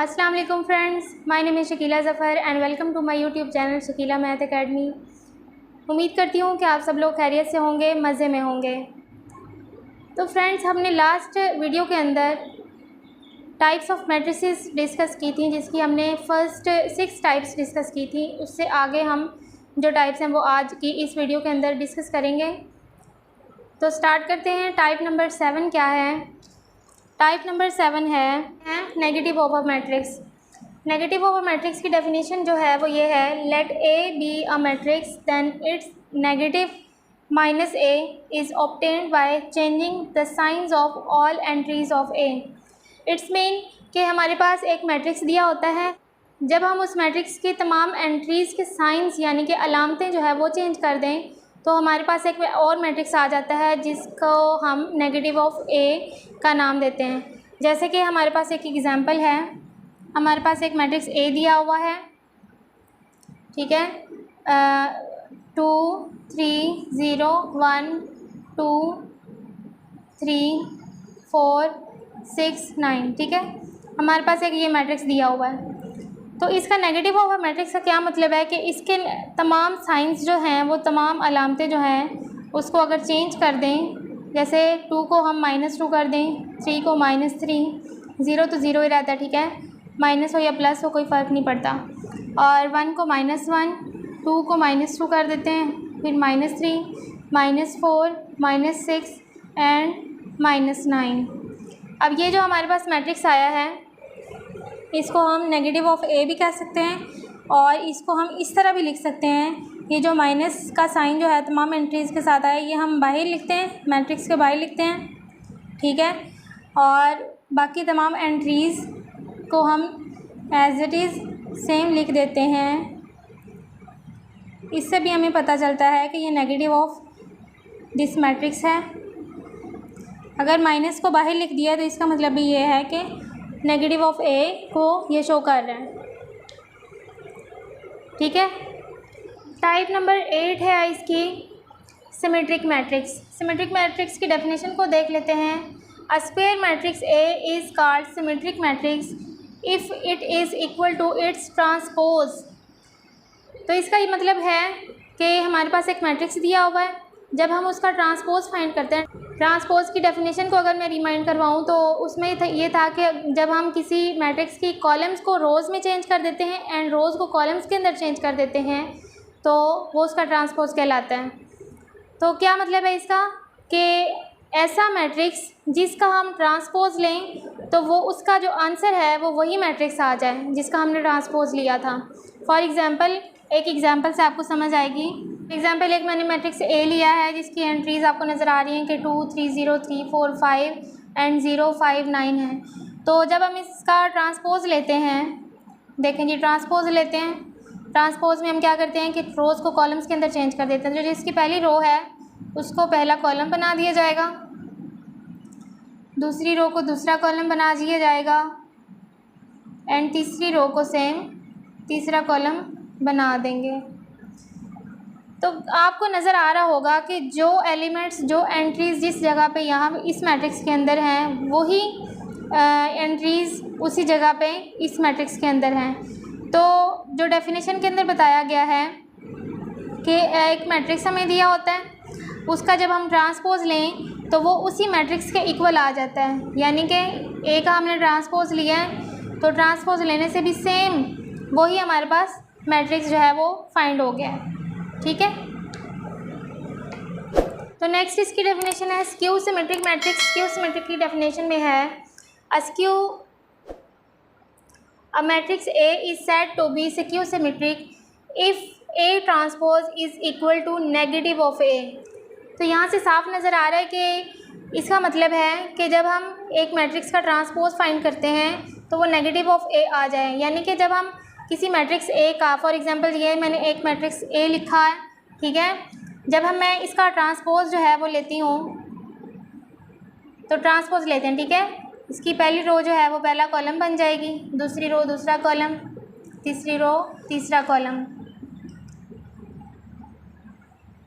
अस्सलाम वालेकुम friends, my name is Shakila Zafar and welcome to my YouTube channel Shakila math academy. उम्मीद करती हूँ कि आप सब लोग खैरियत से होंगे, मज़े में होंगे। तो फ्रेंड्स, हमने लास्ट वीडियो के अंदर टाइप्स ऑफ मैट्रिसेस डिस्कस की थी, जिसकी हमने फ़र्स्ट 6 टाइप्स डिस्कस की थी। उससे आगे हम जो टाइप्स हैं वो आज की इस वीडियो के अंदर डिस्कस करेंगे। तो स्टार्ट करते हैं। टाइप नंबर 7 क्या है? टाइप नंबर 7 है negative of a matrix. Negative of a matrix की डेफिनेशन जो है वो ये है, let A be a matrix then its negative minus A is obtained by changing the signs of all entries of A. Its mean कि हमारे पास एक matrix दिया होता है, जब हम उस मैट्रिक्स की तमाम एंट्रीज़ के साइंस यानी कि अलामतें जो है वो चेंज कर दें तो हमारे पास एक और मैट्रिक्स आ जाता है जिसको हम नेगेटिव ऑफ ए का नाम देते हैं। जैसे कि हमारे पास एक एग्ज़ाम्पल है, हमारे पास एक मैट्रिक्स ए दिया हुआ है, ठीक है, 2 3 0 1 2 3 4 6 9, ठीक है। हमारे पास एक ये मैट्रिक्स दिया हुआ है। तो इसका नेगेटिव ऑफ अ मैट्रिक्स का क्या मतलब है कि इसके तमाम साइंस जो हैं वो तमाम अलामतें जो हैं उसको अगर चेंज कर दें, जैसे 2 को हम -2 कर दें, 3 को -3, 0 तो 0 ही रहता है, ठीक है, माइनस हो या प्लस हो कोई फ़र्क नहीं पड़ता, और 1 को -1, 2 को -2 कर देते हैं, फिर -3, -4, -6 एंड -9। अब ये जो हमारे पास मैट्रिक्स आया है इसको हम नेगेटिव ऑफ ए भी कह सकते हैं और इसको हम इस तरह भी लिख सकते हैं। ये जो माइनस का साइन जो है तमाम एंट्रीज़ के साथ आया, ये हम बाहर लिखते हैं, मैट्रिक्स के बाहर लिखते हैं, ठीक है, और बाकी तमाम एंट्रीज़ को हम एज इट इज़ सेम लिख देते हैं। इससे भी हमें पता चलता है कि ये नेगेटिव ऑफ दिस मैट्रिक्स है। अगर माइनस को बाहर लिख दिया तो इसका मतलब भी ये है कि नेगेटिव ऑफ ए को ये शो कर रहे हैं, ठीक है। टाइप नंबर 8 है इसकी सिमेट्रिक मैट्रिक्स। सिमेट्रिक मैट्रिक्स की डेफिनेशन को देख लेते हैं। A square matrix A is called symmetric matrix if it is equal to its transpose. तो इसका ये मतलब है कि हमारे पास एक मैट्रिक्स दिया हुआ है, जब हम उसका ट्रांसपोज फाइंड करते हैं। ट्रांसपोज की डेफिनेशन को अगर मैं रिमाइंड करवाऊँ तो उसमें ये था कि जब हम किसी मैट्रिक्स की कॉलम्स को रोज़ में चेंज कर देते हैं एंड रोज़ को कॉलम्स के अंदर चेंज कर देते हैं तो वो उसका ट्रांसपोज कहलाता है। तो क्या मतलब है इसका कि ऐसा मैट्रिक्स जिसका हम ट्रांसपोज लें तो वो उसका जो आंसर है वो वही मैट्रिक्स आ जाए जिसका हमने ट्रांसपोज लिया था। फॉर एग्ज़ाम्पल, एक एग्ज़ाम्पल से आपको समझ आएगी। एग्ज़ाम्पल एक मैंने मैट्रिक्स ए लिया है जिसकी एंट्रीज़ आपको नज़र आ रही हैं कि 2 3 0 3 4 5 एंड 0 5 9 है। तो जब हम इसका ट्रांसपोज लेते हैं, देखें जी, ट्रांसपोज लेते हैं, ट्रांसपोज में हम क्या करते हैं कि रोज़ को कॉलम्स के अंदर चेंज कर देते हैं। जो जिसकी पहली रो है उसको पहला कॉलम बना दिया जाएगा, दूसरी रो को दूसरा कॉलम बना दिया जाएगा एंड तीसरी रो को सेम तीसरा कॉलम बना देंगे। तो आपको नज़र आ रहा होगा कि जो एलिमेंट्स, जो एंट्रीज़ जिस जगह पे यहाँ इस मैट्रिक्स के अंदर हैं वही एंट्रीज़ उसी जगह पे इस मैट्रिक्स के अंदर हैं। तो जो डेफिनेशन के अंदर बताया गया है कि एक मैट्रिक्स हमें दिया होता है, उसका जब हम ट्रांसपोज लें तो वो उसी मैट्रिक्स के इक्वल आ जाता है। यानी कि ए का हमने ट्रांसपोज लिया है तो ट्रांसपोज लेने से भी सेम वही हमारे पास मैट्रिक्स जो है वो फाइंड हो गया है, ठीक है। तो नेक्स्ट इसकी डेफिनेशन है skew symmetric matrix. Skew symmetric की डेफिनेशन में है skew a matrix A is said to be skew symmetric if A transpose is equal to negative of A. तो यहाँ से साफ नज़र आ रहा है कि इसका मतलब है कि जब हम एक मैट्रिक्स का ट्रांसपोज फाइंड करते हैं तो वो नेगेटिव ऑफ ए आ जाए। यानी कि जब हम किसी मैट्रिक्स ए का, फॉर एग्जांपल ये मैंने एक मैट्रिक्स ए लिखा है, ठीक है, जब मैं इसका ट्रांसपोज जो है वो लेती हूँ तो ट्रांसपोज लेते हैं, ठीक है, इसकी पहली रो जो है वो पहला कॉलम बन जाएगी, दूसरी रो दूसरा कॉलम, तीसरी रो तीसरा कॉलम।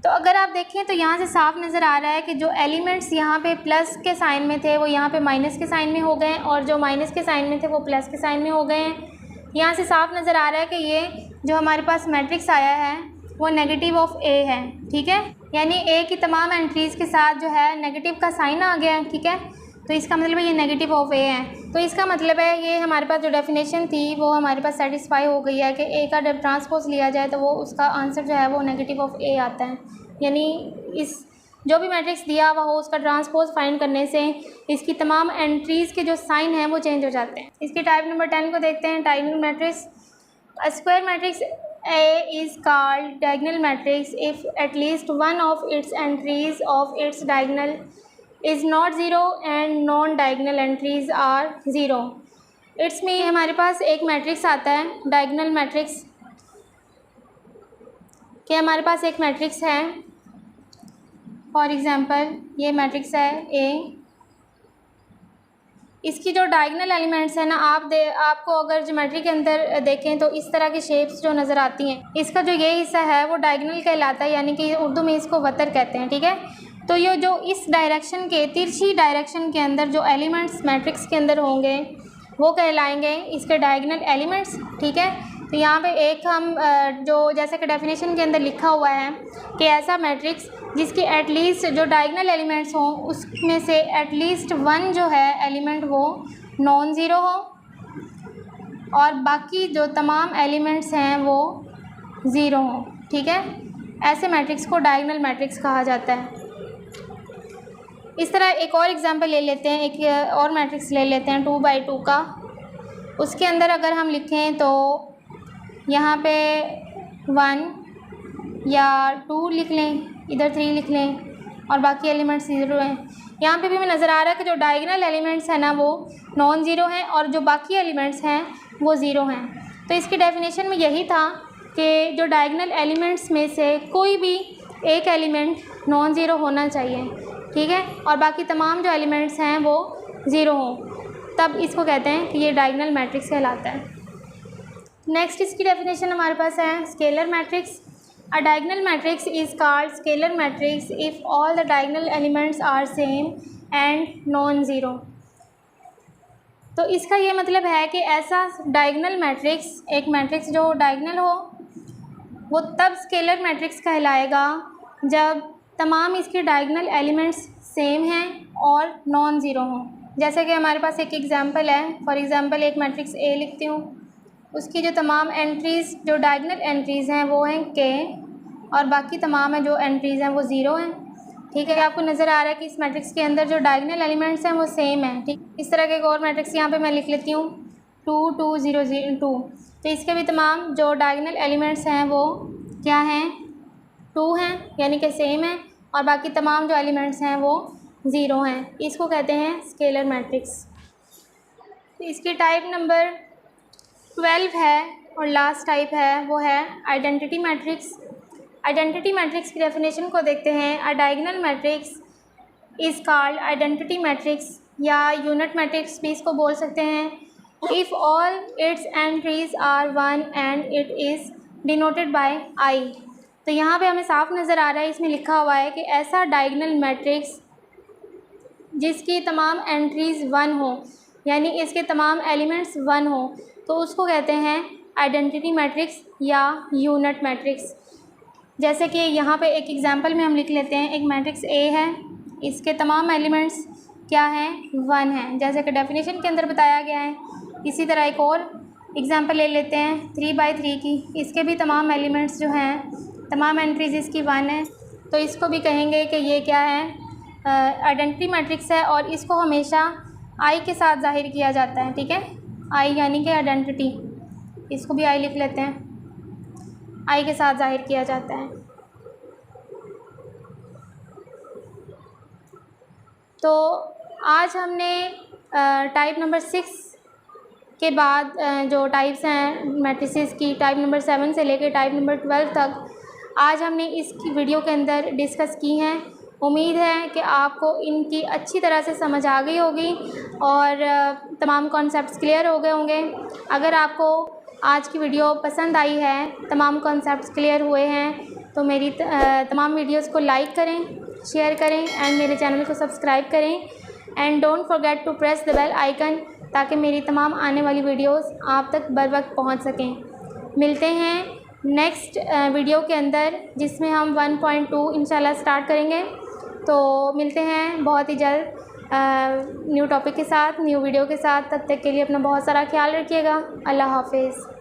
तो अगर आप देखें तो यहाँ से साफ नज़र आ रहा है कि जो एलिमेंट्स यहाँ पे प्लस के साइन में थे वो यहाँ पे माइनस के साइन में हो गए, और जो माइनस के साइन में थे वो प्लस के साइन में हो गए हैं। यहाँ से साफ नज़र आ रहा है कि ये जो हमारे पास मैट्रिक्स आया है वो नेगेटिव ऑफ ए है, ठीक है। यानी ए की तमाम एंट्रीज़ के साथ जो है नेगेटिव का साइन आ गया है, ठीक है। तो इसका मतलब है ये नेगेटिव ऑफ ए है। तो इसका मतलब है ये हमारे पास जो डेफिनेशन थी वो हमारे पास सेटिस्फाई हो गई है कि ए का जब ट्रांसपोज लिया जाए तो वो उसका आंसर जो है वो नेगेटिव ऑफ ए आता है। यानी इस जो भी मैट्रिक्स दिया हुआ हो उसका ट्रांसपोज फाइंड करने से इसकी तमाम एंट्रीज़ के जो साइन हैं वो चेंज हो जाते हैं। इसकी टाइप नंबर 10 को देखते हैं, diagonal matrix. A square matrix A is called diagonal matrix if at least one of its entries of its diagonal is not zero and non-diagonal entries are zero। It's में हमारे पास एक matrix आता है diagonal matrix, कि हमारे पास एक matrix है, for example ये मैट्रिक्स है ए। इसकी जो डायगोनल एलिमेंट्स हैं ना, आपको अगर ज्योमेट्री के अंदर देखें तो इस तरह की शेप्स जो नज़र आती हैं, इसका जो ये हिस्सा है वो डायगोनल कहलाता है, यानी कि उर्दू में इसको वतर कहते हैं, ठीक है। तो ये जो इस डायरेक्शन के तिरछी डायरेक्शन के अंदर जो एलिमेंट्स मैट्रिक्स के अंदर होंगे वो कहलाएंगे इसके डायगोनल एलिमेंट्स, ठीक है। तो यहाँ पे एक हम जो जैसे कि डेफिनेशन के अंदर लिखा हुआ है कि ऐसा मैट्रिक्स जिसके एटलीस्ट जो डायगोनल एलिमेंट्स हों उसमें से एटलीस्ट वन जो है एलिमेंट वो नॉन ज़ीरो हो और बाकी जो तमाम एलिमेंट्स हैं वो ज़ीरो हों, ठीक है। ऐसे मैट्रिक्स को डायगोनल मैट्रिक्स कहा जाता है। इस तरह एक और एग्जांपल ले लेते हैं, एक और मैट्रिक्स ले लेते हैं 2 बाई 2 का। उसके अंदर अगर हम लिखें तो यहाँ पे 1 या 2 लिख लें, इधर 3 लिख लें और बाकी एलिमेंट्स ज़ीरो हैं। यहाँ पे भी हमें नज़र आ रहा है कि जो डायगोनल एलिमेंट्स हैं ना वो नॉन ज़ीरो हैं और जो बाकी एलिमेंट्स हैं वो ज़ीरो हैं। तो इसकी डेफिनेशन में यही था कि जो डायगोनल एलिमेंट्स में से कोई भी एक एलिमेंट नॉन ज़ीरो होना चाहिए, ठीक है, और बाकी तमाम जो एलिमेंट्स हैं वो ज़ीरो हों, तब इसको कहते हैं कि ये डायगोनल मैट्रिक्स कहलाता है। नेक्स्ट इसकी डेफिनेशन हमारे पास है scalar matrix. A diagonal matrix is called scalar matrix if all the diagonal elements are same and non zero. तो इसका ये मतलब है कि ऐसा डायगोनल मैट्रिक्स, एक मैट्रिक्स जो डायगोनल हो, वो तब स्केलर मैट्रिक्स कहलाएगा जब तमाम इसके डायगोनल एलिमेंट्स सेम हैं और नॉन ज़ीरो हों। जैसे कि हमारे पास एक एग्जांपल है, फॉर एग्ज़ाम्पल एक मैट्रिक्स ए लिखती हूँ, उसकी जो तमाम एंट्रीज़ जो डायगोनल एंट्रीज़ हैं वो हैं के और बाकी तमाम है जो एंट्रीज़ हैं वो ज़ीरो हैं, ठीक है। आपको नज़र आ रहा है कि इस मैट्रिक्स के अंदर जो डायगोनल एलिमेंट्स हैं वो सेम हैं, ठीक। इस तरह के एक और मैट्रिक्स यहाँ पे मैं लिख लेती हूँ 2 2 0 0 2। तो इसके भी तमाम जो डायगोनल एलिमेंट्स हैं वो क्या हैं, 2 हैं, यानी कि सेम है, और बाकी तमाम जो एलिमेंट्स हैं वो ज़ीरो हैं। इसको कहते हैं स्केलर मैट्रिक्स। तो इसकी टाइप नंबर 12 है और लास्ट टाइप है वो है आइडेंटिटी मैट्रिक्स। आइडेंटिटी मैट्रिक्स की डेफिनेशन को देखते हैं। A diagonal matrix is called identity matrix या यूनिट मैट्रिक्स भी इसको बोल सकते हैं if all its entries are 1 and it is denoted by I. तो यहाँ पे हमें साफ नज़र आ रहा है, इसमें लिखा हुआ है कि ऐसा डायगोनल मैट्रिक्स जिसकी तमाम एंट्रीज़ 1 हो, यानी इसके तमाम एलिमेंट्स 1 हो, तो उसको कहते हैं आइडेंटिटी मैट्रिक्स या यूनिट मैट्रिक्स। जैसे कि यहाँ पे एक एग्जांपल में हम लिख लेते हैं, एक मैट्रिक्स ए है, इसके तमाम एलिमेंट्स क्या हैं, 1 हैं, जैसे कि डेफिनेशन के अंदर बताया गया है। इसी तरह एक और एग्जांपल ले लेते हैं 3 बाई 3 की। इसके भी तमाम एलिमेंट्स जो हैं, तमाम एंट्रीज़ इसकी 1 है, तो इसको भी कहेंगे कि ये क्या है, आइडेंटिटी मैट्रिक्स है और इसको हमेशा आई के साथ ज़ाहिर किया जाता है, ठीक है। आई यानी कि आइडेंटिटी, इसको भी आई लिख लेते हैं, आई के साथ ज़ाहिर किया जाता है। तो आज हमने टाइप नंबर 6 के बाद जो टाइप्स हैं मैट्रिसेस की, टाइप नंबर 7 से लेकर टाइप नंबर 12 तक आज हमने इसकी वीडियो के अंदर डिस्कस की हैं। उम्मीद है कि आपको इनकी अच्छी तरह से समझ आ गई होगी और तमाम कॉन्सेप्ट्स क्लियर हो गए होंगे। अगर आपको आज की वीडियो पसंद आई है, तमाम कॉन्सेप्ट्स क्लियर हुए हैं, तो मेरी तमाम वीडियोज़ को लाइक करें, शेयर करें एंड मेरे चैनल को सब्सक्राइब करें and don't forget to press the bell icon, ताकि मेरी तमाम आने वाली वीडियोज़ आप तक बर वक्त पहुँच सकें। मिलते हैं नेक्स्ट वीडियो के अंदर, जिसमें हम 1.2 इंशाल्लाह स्टार्ट करेंगे। तो मिलते हैं बहुत ही जल्द न्यू टॉपिक के साथ, न्यू वीडियो के साथ। तब तक के लिए अपना बहुत सारा ख्याल रखिएगा। अल्लाह हाफ़िज़।